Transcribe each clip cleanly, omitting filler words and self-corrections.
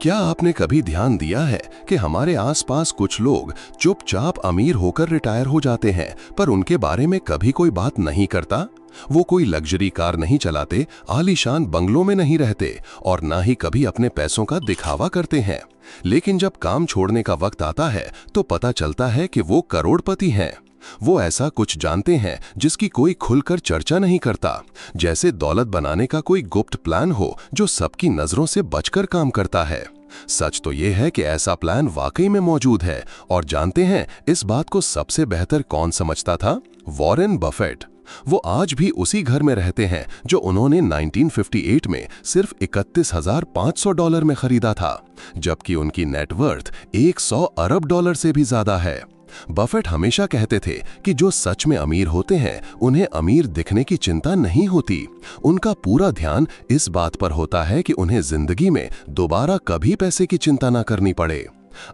क्या आपने कभी ध्यान दिया है कि हमारे आसपास कुछ लोग चुपचाप अमीर होकर रिटायर हो जाते हैं, पर उनके बारे में कभी कोई बात नहीं करता। वो कोई लग्जरी कार नहीं चलाते, आलीशान बंगलों में नहीं रहते और ना ही कभी अपने पैसों का दिखावा करते हैं, लेकिन जब काम छोड़ने का वक्त आता है तो पता चलता है कि वो करोड़पति हैं। वो ऐसा कुछ जानते हैं जिसकी कोई खुलकर चर्चा नहीं करता, जैसे दौलत बनाने का कोई गुप्त प्लान हो जो सबकी नजरों से बचकर काम करता है। सच तो ये है कि ऐसा प्लान वाकई में मौजूद है, और जानते हैं इस बात को सबसे बेहतर कौन समझता था? Warren Buffett. वो आज भी उसी घर में रहते हैं जो उन्होंने 1958 में सिर्फ $31,500 में खरीदा था, जबकि उनकी नेटवर्थ $100 अरब से भी ज्यादा है। बफेट हमेशा कहते थे कि जो सच में अमीर होते हैं उन्हें अमीर दिखने की चिंता नहीं होती। उनका पूरा ध्यान इस बात पर होता है कि उन्हें जिंदगी में दोबारा कभी पैसे की चिंता ना करनी पड़े।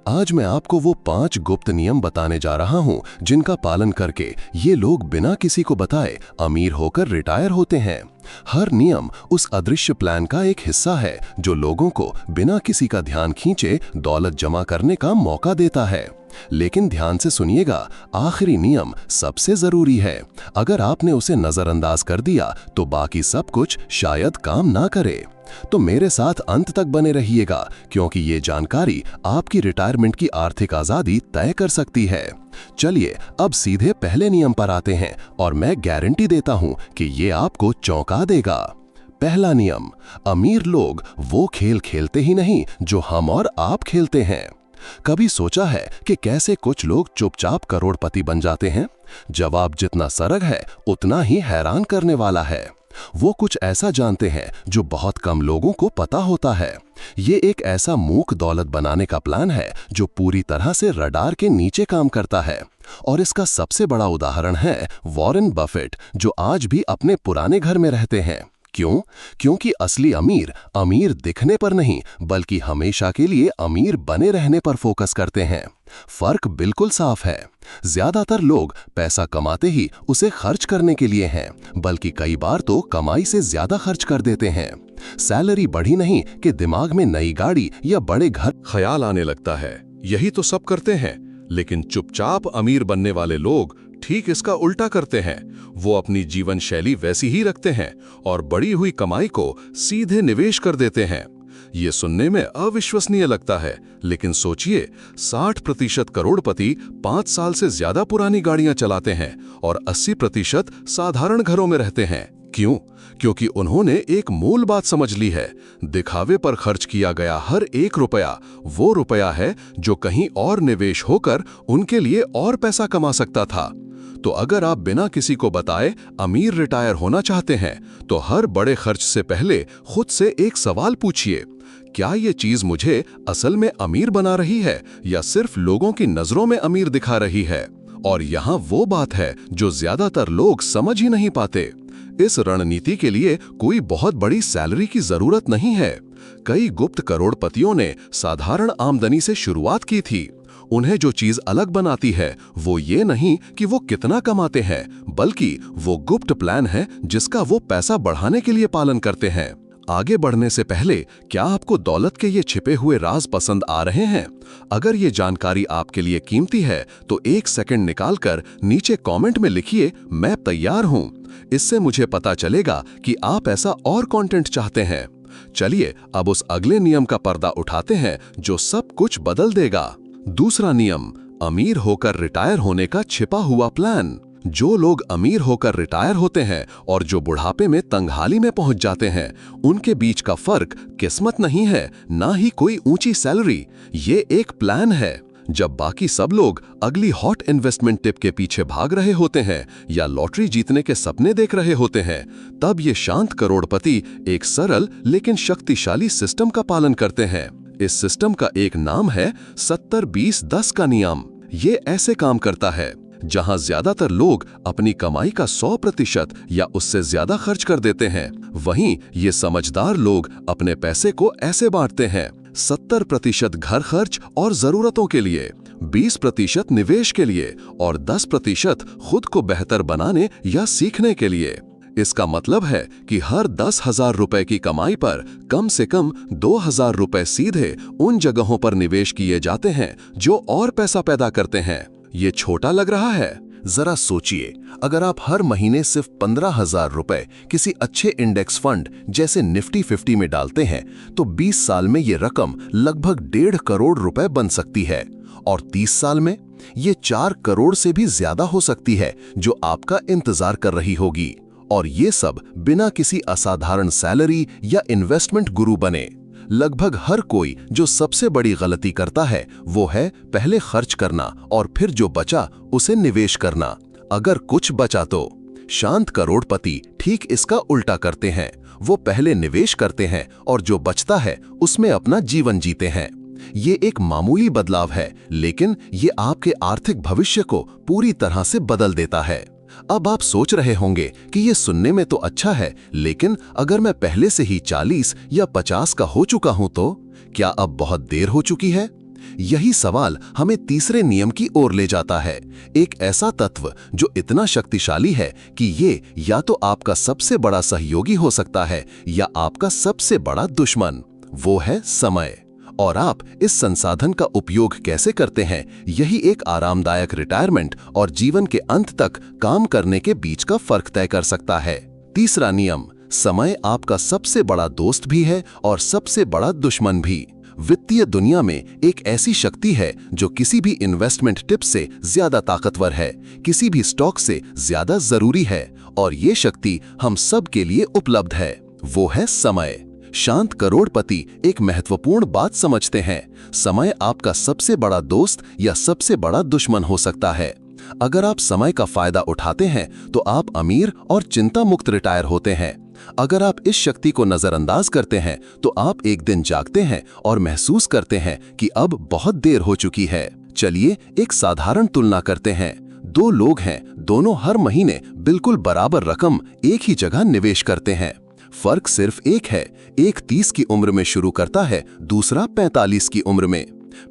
आज मैं आपको वो 5 गुप्त नियम बताने जा रहा हूं जिनका पालन करके ये लोग बिना किसी को बताए अमीर होकर रिटायर होते हैं। हर नियम उस अदृश्य प्लान का एक हिस्सा है जो लोगों को बिना किसी का ध्यान खींचे दौलत जमा करने का मौका देता है। लेकिन ध्यान से सुनिएगा, आखिरी नियम सबसे जरूरी है। अगर आपने उसे नजरअंदाज कर दिया तो बाकी सब कुछ शायद काम ना करे। तो मेरे साथ अंत तक बने रहिएगा, क्योंकि ये जानकारी आपकी रिटायरमेंट की आर्थिक आजादी तय कर सकती है। चलिए अब सीधे पहले नियम पर आते हैं, और मैं गारंटी देता हूं कि ये आपको चौंका देगा। पहला नियम, अमीर लोग वो खेल खेलते ही नहीं जो हम और आप खेलते हैं। कभी सोचा है कि कैसे कुछ लोग चुपचाप करोड़पति बन जाते हैं? जवाब जितना सरल है उतना ही हैरान करने वाला है। वो कुछ ऐसा जानते हैं जो बहुत कम लोगों को पता होता है। ये एक ऐसा मूक दौलत बनाने का प्लान है जो पूरी तरह से रडार के नीचे काम करता है। और इसका सबसे बड़ा उदाहरण है वॉरेन बफेट, जो आज भी अपने पुराने घर में रहते हैं। क्यों? क्योंकि असली अमीर अमीर दिखने पर नहीं, बल्कि हमेशा के लिए अमीर बने रहने पर फोकस करते हैं। फर्क बिल्कुल साफ है। ज्यादातर लोग पैसा कमाते ही उसे खर्च करने के लिए हैं, बल्कि कई बार तो कमाई से ज्यादा खर्च कर देते हैं। सैलरी बढ़ी नहीं कि दिमाग में नई गाड़ी या बड़े घर ख्याल आने लगता है। यही तो सब करते हैं, लेकिन चुपचाप अमीर बनने वाले लोग ठीक इसका उल्टा करते हैं। वो अपनी जीवन शैली वैसी ही रखते हैं और बढ़ी हुई कमाई को सीधे निवेश कर देते हैं। ये सुनने में अविश्वसनीय लगता है, लेकिन सोचिए, 60% करोड़पति 5 साल से ज्यादा पुरानी गाड़ियां चलाते हैं और 80% साधारण घरों में रहते हैं। क्यों? क्योंकि उन्होंने एक मूल बात समझ ली है, दिखावे पर खर्च किया गया हर एक रुपया वो रुपया है जो कहीं और निवेश होकर उनके लिए और पैसा कमा सकता था। तो अगर आप बिना किसी को बताए अमीर रिटायर होना चाहते हैं, तो हर बड़े खर्च से पहले खुद से एक सवाल पूछिए, क्या ये चीज मुझे असल में अमीर बना रही है या सिर्फ लोगों की नजरों में अमीर दिखा रही है? और यहाँ वो बात है जो ज्यादातर लोग समझ ही नहीं पाते। इस रणनीति के लिए कोई बहुत बड़ी सैलरी की जरूरत नहीं है। कई गुप्त करोड़पतियों ने साधारण आमदनी से शुरुआत की थी। उन्हें जो चीज अलग बनाती है वो ये नहीं कि वो कितना कमाते हैं, बल्कि वो गुप्त प्लान है जिसका वो पैसा बढ़ाने के लिए पालन करते हैं। आगे बढ़ने से पहले, क्या आपको दौलत के ये छिपे हुए राज पसंद आ रहे हैं? अगर ये जानकारी आपके लिए कीमती है तो 1 सेकंड निकालकर नीचे कमेंट में लिखिए, मैं तैयार हूं। इससे मुझे पता चलेगा कि आप ऐसा और कंटेंट चाहते हैं। चलिए अब उस अगले नियम का पर्दा उठाते हैं जो सब कुछ बदल देगा। दूसरा नियम, अमीर होकर रिटायर होने का छिपा हुआ प्लान। जो लोग अमीर होकर रिटायर होते हैं और जो बुढ़ापे में तंगहाली में पहुंच जाते हैं, उनके बीच का फर्क किस्मत नहीं है, ना ही कोई ऊंची सैलरी। ये एक प्लान है। जब बाकी सब लोग अगली हॉट इन्वेस्टमेंट टिप के पीछे भाग रहे होते हैं या लॉटरी जीतने के सपने देख रहे होते हैं, तब ये शांत करोड़पति एक सरल लेकिन शक्तिशाली सिस्टम का पालन करते हैं। इस सिस्टम का एक नाम है 70-20-10 का नियम। ये ऐसे काम करता है, जहां ज्यादातर लोग अपनी कमाई का 100% या उससे ज्यादा खर्च कर देते हैं, वहीं ये समझदार लोग अपने पैसे को ऐसे बांटते हैं: 70% घर खर्च और जरूरतों के लिए, 20% निवेश के लिए और 10% खुद को बेहतर बनाने या सीखने के लिए। इसका मतलब है कि हर 10,000 रुपए की कमाई पर कम से कम 2,000 रुपए सीधे उन जगहों पर निवेश किए जाते हैं जो और पैसा पैदा करते हैं। ये छोटा लग रहा है? जरा सोचिए, अगर आप हर महीने सिर्फ 15,000 रुपए किसी अच्छे इंडेक्स फंड जैसे निफ्टी 50 में डालते हैं तो 20 साल में ये रकम लगभग 1.5 करोड़ रुपए बन सकती है, और 30 साल में ये 4 करोड़ से भी ज्यादा हो सकती है, जो आपका इंतजार कर रही होगी। और ये सब बिना किसी असाधारण सैलरी या इन्वेस्टमेंट गुरु बने। लगभग हर कोई जो सबसे बड़ी गलती करता है वो है पहले खर्च करना और फिर जो बचा उसे निवेश करना। अगर कुछ बचा तो शांत करोड़पति ठीक इसका उल्टा करते हैं। वो पहले निवेश करते हैं और जो बचता है उसमें अपना जीवन जीते हैं। ये एक मामूली बदलाव है, लेकिन ये आपके आर्थिक भविष्य को पूरी तरह से बदल देता है। अब आप सोच रहे होंगे कि ये सुनने में तो अच्छा है, लेकिन अगर मैं पहले से ही 40 या 50 का हो चुका हूं तो क्या अब बहुत देर हो चुकी है? यही सवाल हमें तीसरे नियम की ओर ले जाता है, एक ऐसा तत्व जो इतना शक्तिशाली है कि ये या तो आपका सबसे बड़ा सहयोगी हो सकता है या आपका सबसे बड़ा दुश्मन। वो है समय। और आप इस संसाधन का उपयोग कैसे करते हैं, यही एक आरामदायक रिटायरमेंट और जीवन के अंत तक काम करने के बीच का फर्क तय कर सकता है। तीसरा नियम, समय आपका सबसे बड़ा दोस्त भी है और सबसे बड़ा दुश्मन भी। वित्तीय दुनिया में एक ऐसी शक्ति है जो किसी भी इन्वेस्टमेंट टिप से ज्यादा ताकतवर है, किसी भी स्टॉक से ज्यादा जरूरी है, और ये शक्ति हम सब के लिए उपलब्ध है। वो है समय। शांत करोड़पति एक महत्वपूर्ण बात समझते हैं, समय आपका सबसे बड़ा दोस्त या सबसे बड़ा दुश्मन हो सकता है। अगर आप समय का फायदा उठाते हैं तो आप अमीर और चिंता मुक्त रिटायर होते हैं। अगर आप इस शक्ति को नजरअंदाज करते हैं तो आप एक दिन जागते हैं और महसूस करते हैं कि अब बहुत देर हो चुकी है। चलिए एक साधारण तुलना करते हैं। 2 लोग हैं, दोनों हर महीने बिल्कुल बराबर रकम एक ही जगह निवेश करते हैं। फर्क सिर्फ एक है, एक 30 की उम्र में शुरू करता है, दूसरा 45 की उम्र में।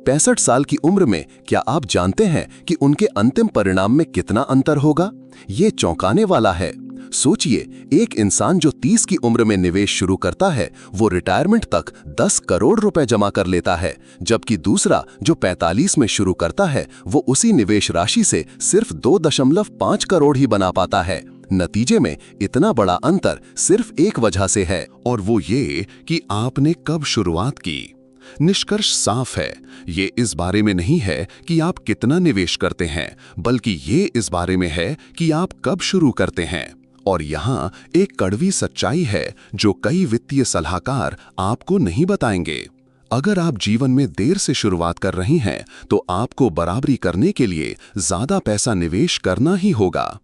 65 साल की उम्र में क्या आप जानते हैं कि उनके अंतिम परिणाम में कितना अंतर होगा? ये चौंकाने वाला है। सोचिए, एक इंसान जो 30 की उम्र में निवेश शुरू करता है वो रिटायरमेंट तक 10 करोड़ रुपए जमा कर लेता है, जबकि दूसरा जो 45 में शुरू करता है वो उसी निवेश राशि से सिर्फ 2.5 करोड़ ही बना पाता है। नतीजे में इतना बड़ा अंतर सिर्फ एक वजह से है, और वो ये कि आपने कब शुरुआत की। निष्कर्ष साफ है, ये इस बारे में नहीं है कि आप कितना निवेश करते हैं, बल्कि ये इस बारे में है कि आप कब शुरू करते हैं। और यहाँ एक कड़वी सच्चाई है जो कई वित्तीय सलाहकार आपको नहीं बताएंगे। अगर आप जीवन में देर से शुरुआत कर रही हैं तो आपको बराबरी करने के लिए ज्यादा पैसा निवेश करना ही होगा।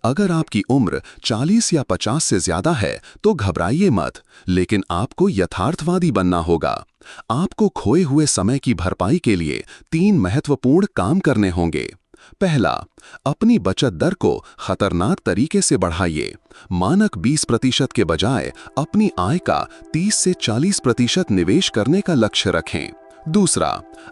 अगर आपकी उम्र 40 या 50 से ज्यादा है तो घबराइए मत, लेकिन आपको यथार्थवादी बनना होगा। आपको खोए हुए समय की भरपाई के लिए 3 महत्वपूर्ण काम करने होंगे। पहला, अपनी बचत दर को खतरनाक तरीके से बढ़ाइए। मानक 20% के बजाय अपनी आय का 30 से 40% निवेश करने का लक्ष्य रखें। दूसरा,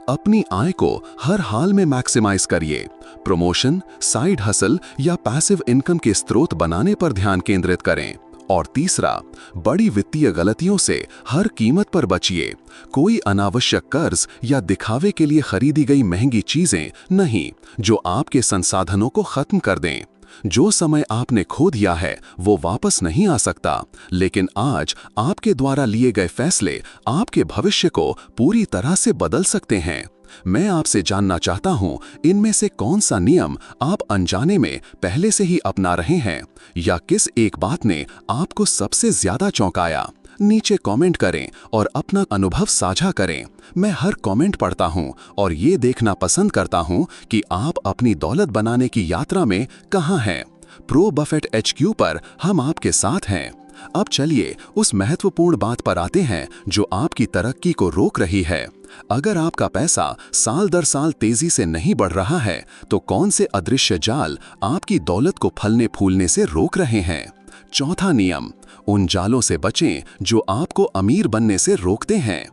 अपनी आय को हर हाल में मैक्सिमाइज करिए। प्रमोशन, साइड हसल या पैसिव इनकम के स्रोत बनाने पर ध्यान केंद्रित करें। और तीसरा, बड़ी वित्तीय गलतियों से हर कीमत पर बचिए। कोई अनावश्यक कर्ज या दिखावे के लिए खरीदी गई महंगी चीजें नहीं, जो आपके संसाधनों को खत्म कर दें। जो समय आपने खो दिया है वो वापस नहीं आ सकता, लेकिन आज आपके द्वारा लिए गए फैसले आपके भविष्य को पूरी तरह से बदल सकते हैं। मैं आपसे जानना चाहता हूं, इनमें से कौन सा नियम आप अनजाने में पहले से ही अपना रहे हैं, या किस एक बात ने आपको सबसे ज्यादा चौंकाया? नीचे कमेंट करें और अपना अनुभव साझा करें। मैं हर कमेंट पढ़ता हूं और ये देखना पसंद करता हूं कि आप अपनी दौलत बनाने की यात्रा में कहां हैं। प्रो बफेट HQ पर हम आपके साथ हैं। अब चलिए उस महत्वपूर्ण बात पर आते हैं जो आपकी तरक्की को रोक रही है। अगर आपका पैसा साल दर साल तेजी से नहीं बढ़ रहा है तो कौन से अदृश्य जाल आपकी दौलत को फलने फूलने से रोक रहे हैं? चौथा नियम, उन जालों से बचें जो आपको अमीर बनने से रोकते हैं।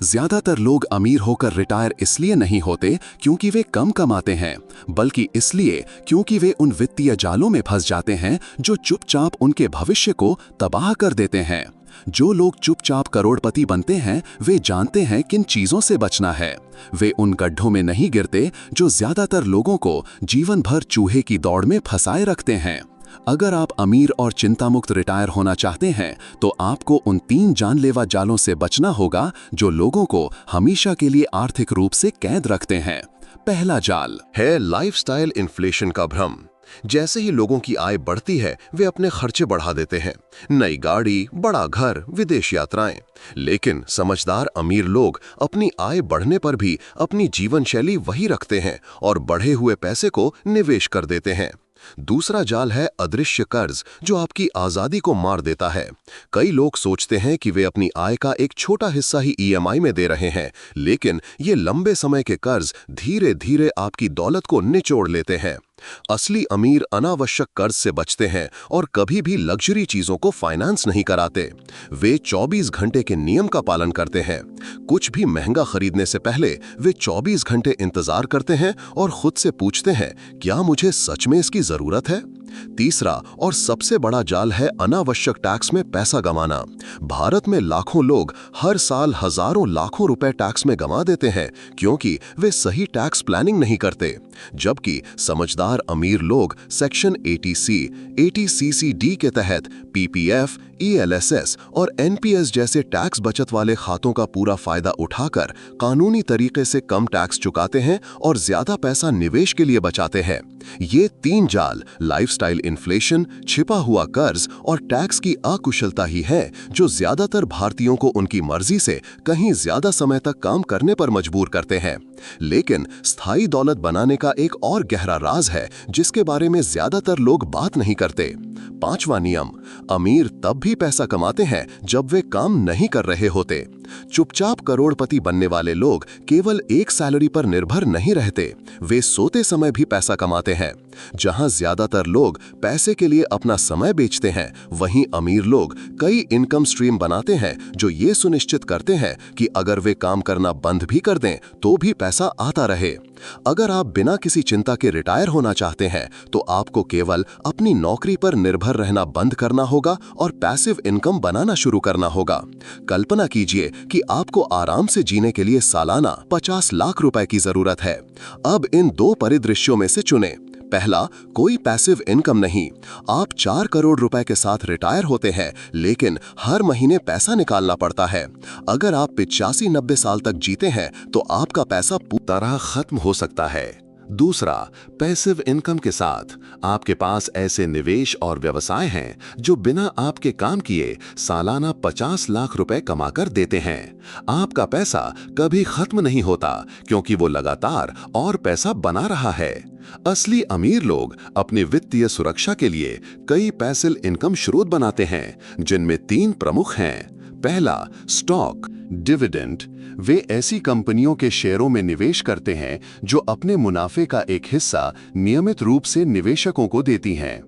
ज्यादातर लोग अमीर होकर रिटायर इसलिए नहीं होते क्योंकि वे कम कमाते हैं, बल्कि इसलिए क्योंकि वे उन वित्तीय जालों में फंस जाते हैं जो चुपचाप उनके भविष्य को तबाह कर देते हैं। जो लोग चुपचाप करोड़पति बनते हैं वे जानते हैं किन चीजों से बचना है। वे उन गड्ढों में नहीं गिरते जो ज्यादातर लोगों को जीवन भर चूहे की दौड़ में फंसाए रखते हैं। अगर आप अमीर और चिंतामुक्त रिटायर होना चाहते हैं तो आपको उन 3 जानलेवा जालों से बचना होगा जो लोगों को हमेशा के लिए आर्थिक रूप से कैद रखते हैं। पहला जाल है लाइफस्टाइल इन्फ्लेशन का भ्रम। जैसे ही लोगों की आय बढ़ती है वे अपने खर्चे बढ़ा देते हैं, नई गाड़ी, बड़ा घर, विदेश यात्राएं। लेकिन समझदार अमीर लोग अपनी आय बढ़ने पर भी अपनी जीवन शैली वही रखते हैं और बढ़े हुए पैसे को निवेश कर देते हैं। दूसरा जाल है अदृश्य कर्ज, जो आपकी आजादी को मार देता है। कई लोग सोचते हैं कि वे अपनी आय का एक छोटा हिस्सा ही ईएमआई में दे रहे हैं, लेकिन ये लंबे समय के कर्ज धीरे धीरे आपकी दौलत को निचोड़ लेते हैं। असली अमीर अनावश्यक कर्ज से बचते हैं और कभी भी लग्जरी चीजों को फाइनेंस नहीं कराते। वे 24 घंटे के नियम का पालन करते हैं। कुछ भी महंगा खरीदने से पहले वे 24 घंटे इंतजार करते हैं और खुद से पूछते हैं, क्या मुझे सच में इसकी जरूरत है? तीसरा और सबसे बड़ा जाल है अनावश्यक टैक्स में पैसा गंवाना। भारत में लाखों लोग हर साल हजारों लाखों रुपए टैक्स में गंवा देते हैं क्योंकि वे सही टैक्स प्लानिंग नहीं करते। जबकि समझदार अमीर लोग सेक्शन 80C, 80CCD के तहत पीपीएफ, ईएलएसएस और एनपीएस जैसे टैक्स बचत वाले खातों का पूरा फायदा उठाकर कानूनी तरीके से कम टैक्स चुकाते हैं और ज्यादा पैसा निवेश के लिए बचाते हैं। ये 3 जाल, लाइफस्टाइल इन्फ्लेशन, छिपा हुआ कर्ज और टैक्स की अकुशलता ही है जो ज्यादातर भारतीयों को उनकी मर्जी से कहीं ज्यादा समय तक काम करने पर मजबूर करते हैं। लेकिन स्थायी दौलत बनाने का एक और गहरा राज है जिसके बारे में ज्यादातर लोग बात नहीं करते। 5वां नियम, अमीर तब भी पैसा कमाते हैं जब वे काम नहीं कर रहे होते। चुपचाप करोड़पति बनने वाले लोग केवल एक सैलरी पर निर्भर नहीं रहते, वे सोते समय भी पैसा कमाते हैं। जहां ज्यादातर लोग पैसे के लिए अपना समय बेचते हैं, वहीं अमीर लोग कई इनकम स्ट्रीम बनाते हैं जो ये सुनिश्चित करते हैं कि अगर वे काम करना बंद भी कर दें तो भी पैसा आता रहे। अगर आप बिना किसी चिंता के रिटायर होना चाहते हैं तो आपको केवल अपनी नौकरी पर निर्भर रहना बंद करना होगा और पैसिव इनकम बनाना शुरू करना होगा। कल्पना कीजिए कि आपको आराम से जीने के लिए सालाना 50 लाख रुपए की जरूरत है। अब इन 2 परिदृश्यों में से चुनें। पहला, कोई पैसिव इनकम नहीं। आप 4 करोड़ रुपए के साथ रिटायर होते हैं लेकिन हर महीने पैसा निकालना पड़ता है। अगर आप 85-90 साल तक जीते हैं तो आपका पैसा पूरी तरह खत्म हो सकता है। दूसरा, पैसिव इनकम के साथ आपके पास ऐसे निवेश और व्यवसाय हैं जो बिना आपके काम किए सालाना 50 लाख रुपए कमाकर देते हैं। आपका पैसा कभी खत्म नहीं होता क्योंकि वो लगातार और पैसा बना रहा है। असली अमीर लोग अपनी वित्तीय सुरक्षा के लिए कई पैसिव इनकम स्रोत बनाते हैं जिनमें 3 प्रमुख हैं। पहला, स्टॉक डिविडेंड। वे ऐसी कंपनियों के शेयरों में निवेश करते हैं जो अपने मुनाफे का एक हिस्सा नियमित रूप से निवेशकों को देती हैं।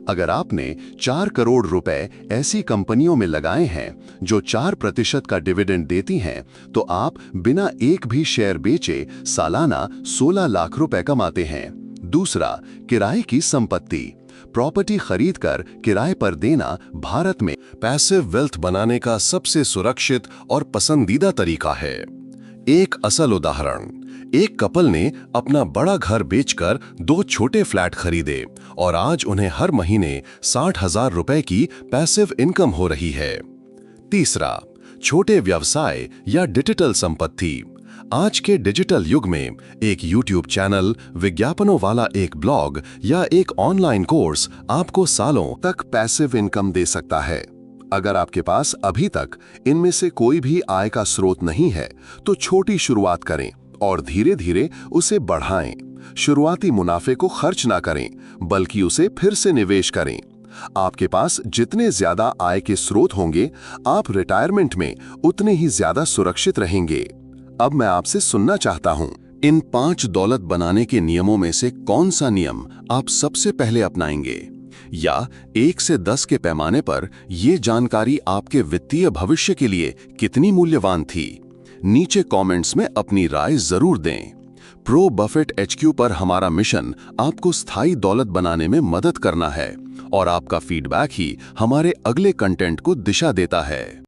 अगर आपने 4 करोड़ रुपए ऐसी कंपनियों में लगाए हैं जो 4% का डिविडेंड देती हैं, तो आप बिना एक भी शेयर बेचे सालाना 16 लाख रुपए कमाते हैं। दूसरा, किराए की संपत्ति। प्रॉपर्टी खरीदकर किराए पर देना भारत में पैसिव वेल्थ बनाने का सबसे सुरक्षित और पसंदीदा तरीका है। एक असल उदाहरण, एक कपल ने अपना बड़ा घर बेचकर 2 छोटे फ्लैट खरीदे और आज उन्हें हर महीने 60,000 रुपए की पैसिव इनकम हो रही है। तीसरा, छोटे व्यवसाय या डिजिटल संपत्ति। आज के डिजिटल युग में एक YouTube चैनल, विज्ञापनों वाला एक ब्लॉग या एक ऑनलाइन कोर्स आपको सालों तक पैसिव इनकम दे सकता है। अगर आपके पास अभी तक इनमें से कोई भी आय का स्रोत नहीं है तो छोटी शुरुआत करें और धीरे धीरे उसे बढ़ाएं। शुरुआती मुनाफे को खर्च ना करें बल्कि उसे फिर से निवेश करें। आपके पास जितने ज्यादा आय के स्रोत होंगे, आप रिटायरमेंट में उतने ही ज्यादा सुरक्षित रहेंगे। अब मैं आपसे सुनना चाहता हूं, इन 5 दौलत बनाने के नियमों में से कौन सा नियम आप सबसे पहले अपनाएंगे? या 1 से 10 के पैमाने पर यह जानकारी आपके वित्तीय भविष्य के लिए कितनी मूल्यवान थी? नीचे कमेंट्स में अपनी राय जरूर दें। प्रो बफेट HQ पर हमारा मिशन आपको स्थायी दौलत बनाने में मदद करना है और आपका फीडबैक ही हमारे अगले कंटेंट को दिशा देता है।